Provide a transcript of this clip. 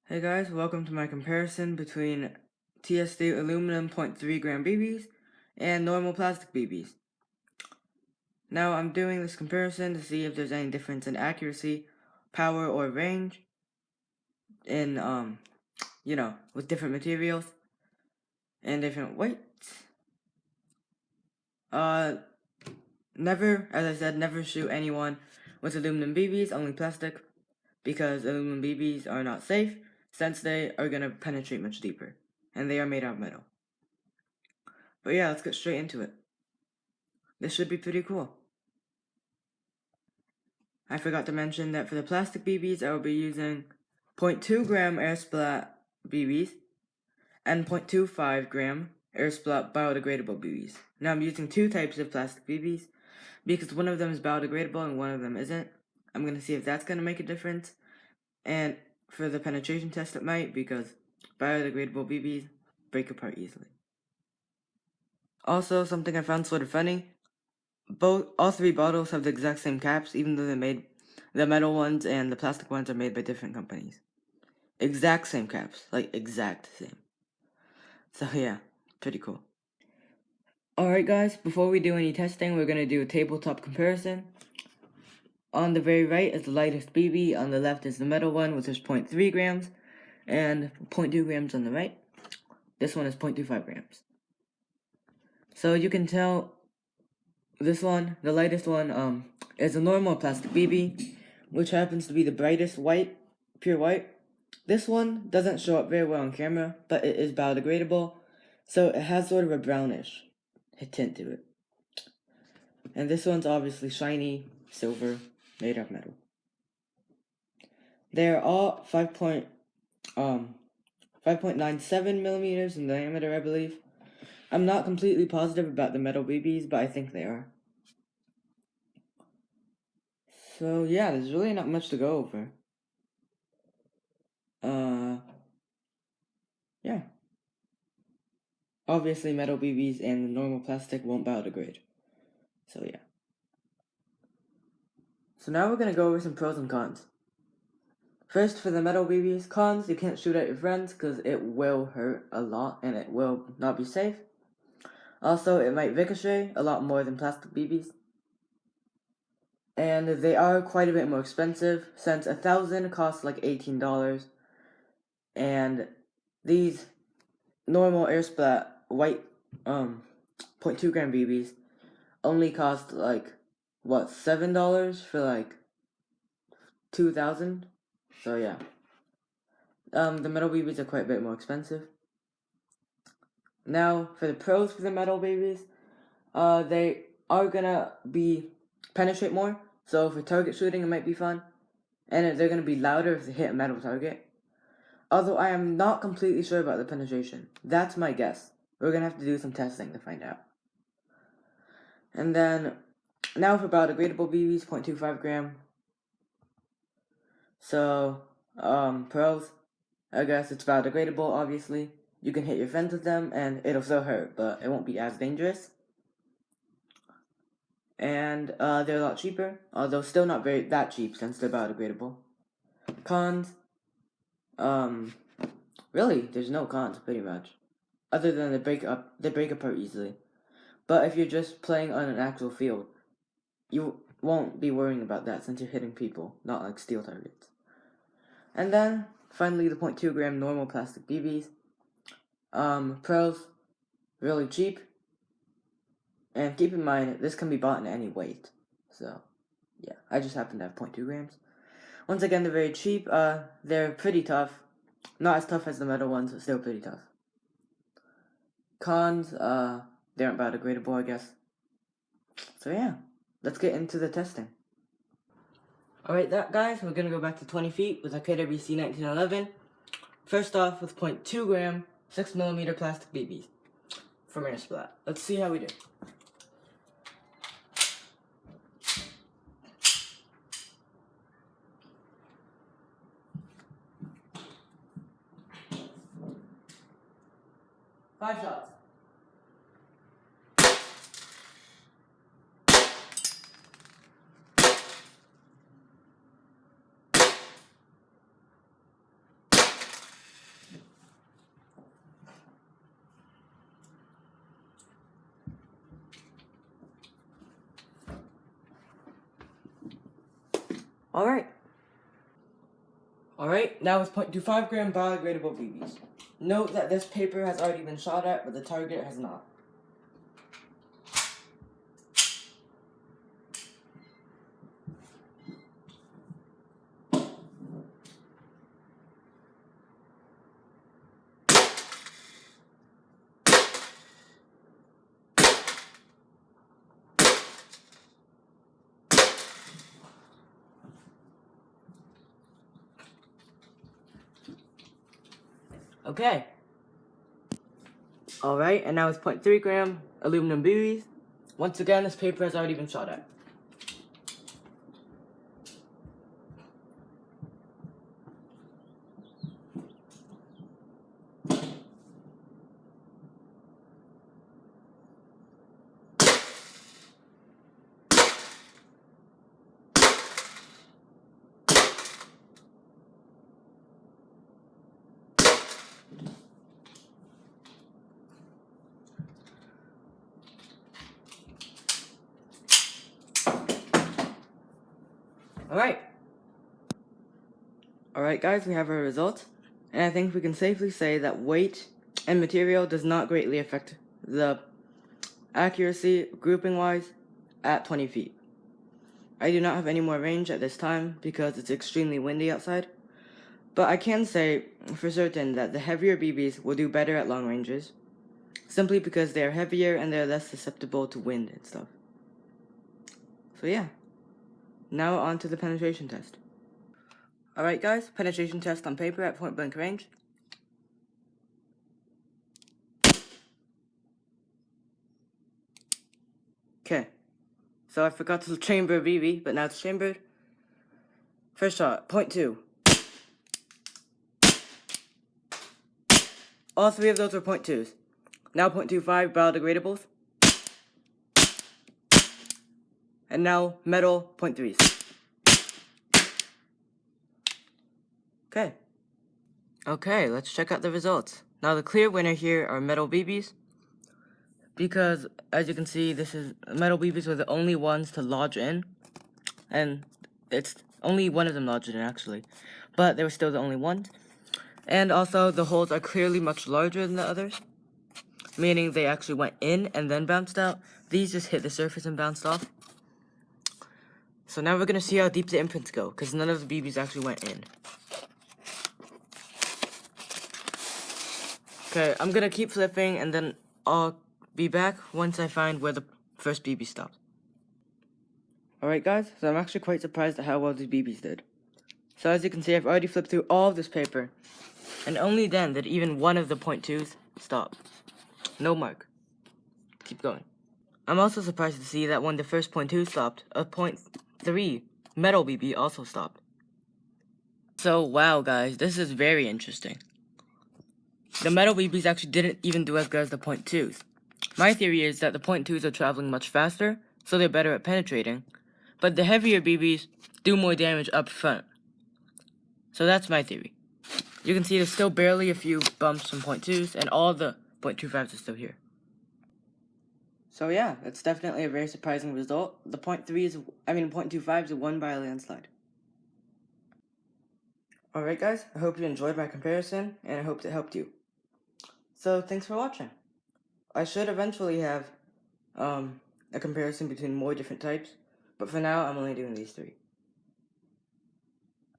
Hey guys, welcome to my comparison between TSD aluminum 0.3 gram BBs and normal plastic BBs. Now I'm doing this comparison to see if there's any difference in accuracy, power, or range in, with different materials and different weights. Never, as I said, never shoot anyone with aluminum BBs, only plastic, because aluminum BBs are not safe since they are going to penetrate much deeper, and they are made out of metal. But yeah, let's get straight into it. This should be pretty cool. I forgot to mention that for the plastic BBs, I will be using 0.2 gram Airsplat BBs and 0.25 gram Airsplat biodegradable BBs. Now I'm using two types of plastic BBs because one of them is biodegradable and one of them isn't. I'm going to see if that's going to make a difference. And for the penetration test, it might, because biodegradable BBs break apart easily. Also, something I found sort of funny, all three bottles have the exact same caps, even though the metal ones and the plastic ones are made by different companies. Exact same caps, like exact same. So yeah, pretty cool. Alright guys, before we do any testing, we're going to do a tabletop comparison. On the very right is the lightest BB, on the left is the metal one, which is 0.3 grams, and 0.2 grams on the right. This one is 0.25 grams. So you can tell this one, the lightest one, is a normal plastic BB, which happens to be the brightest white, pure white. This one doesn't show up very well on camera, but it is biodegradable, so it has sort of a brownish tint to it. And this one's obviously shiny, silver, made of metal. They're all 5.97 millimeters in diameter, I believe. I'm not completely positive about the metal BBs, but I think they are. So yeah, there's really not much to go over. Yeah. Obviously, metal BBs and normal plastic won't biodegrade. So yeah. So now we're going to go over some pros and cons. First, for the metal BBs, cons, you can't shoot at your friends because it will hurt a lot and it will not be safe. Also, it might ricochet a lot more than plastic BBs. And they are quite a bit more expensive, since 1,000 costs like $18. And these normal Airsplat white 0.2 gram BBs only cost like, what, $7 for like 2,000? So yeah. The metal BBs are quite a bit more expensive. Now, for the pros for the metal BBs, they are gonna penetrate more. So for target shooting, it might be fun. And they're gonna be louder if they hit a metal target. Although I am not completely sure about the penetration. That's my guess. We're gonna have to do some testing to find out. And then, now for biodegradable BBs, 0.25 gram. So, pros, I guess it's biodegradable, obviously. You can hit your friends with them, and it'll still hurt, but it won't be as dangerous. And, they're a lot cheaper, although still not that cheap since they're biodegradable. Cons, really, there's no cons, pretty much. Other than they break apart easily. But if you're just playing on an actual field, you won't be worrying about that since you're hitting people, not like steel targets. And then, finally, the 0.2 gram normal plastic BBs. Pros, really cheap. And keep in mind, this can be bought in any weight. So, yeah, I just happen to have 0.2 grams. Once again, they're very cheap. They're pretty tough. Not as tough as the metal ones, but still pretty tough. Cons, they aren't biodegradable, I guess. So yeah, let's get into the testing. Alright, guys, we're gonna go back to 20 feet with our KWC 1911. First off, with 0.2 gram, 6mm plastic BBs from Airsplat. Let's see how we do. Five shots. Alright, now it's 0.25 gram biodegradable BBs. Note that this paper has already been shot at, but the target has not. Okay. Alright, and now it's 0.3 gram aluminum BBs. Once again, this paper has already been shot at. Alright guys, we have our results, and I think we can safely say that weight and material does not greatly affect the accuracy grouping wise at 20 feet. I do not have any more range at this time because it's extremely windy outside, but I can say for certain that the heavier BBs will do better at long ranges, simply because they are heavier and they're less susceptible to wind and stuff. So yeah, now on to the penetration test. Alright guys, penetration test on paper at point blank range. Okay, so I forgot to chamber BB, but now it's chambered. First shot, 0.2. All three of those were 0.2s. Now 0.25 biodegradables. And now metal 0.3s. Okay, let's check out the results. Now the clear winner here are metal BBs, because as you can see, metal BBs were the only ones to lodge in, and it's only one of them lodged in actually, but they were still the only ones. And also the holes are clearly much larger than the others, meaning they actually went in and then bounced out. These just hit the surface and bounced off. So now we're gonna see how deep the imprints go, because none of the BBs actually went in. Okay, I'm gonna keep flipping and then I'll be back once I find where the first BB stopped. Alright guys, so I'm actually quite surprised at how well these BBs did. So as you can see, I've already flipped through all of this paper, and only then did even one of the 0.2s stop. No mark. Keep going. I'm also surprised to see that when the first 0.2 stopped, a 0.3 metal BB also stopped. So wow guys, this is very interesting. The metal BBs actually didn't even do as good as the 0.2s. My theory is that the 0.2s are traveling much faster, so they're better at penetrating, but the heavier BBs do more damage up front. So that's my theory. You can see there's still barely a few bumps from 0.2s, and all the 0.25s are still here. So yeah, that's definitely a very surprising result. The 0.25s won by a landslide. Alright guys, I hope you enjoyed my comparison, and I hope it helped you. So thanks for watching. I should eventually have a comparison between more different types, but for now I'm only doing these three.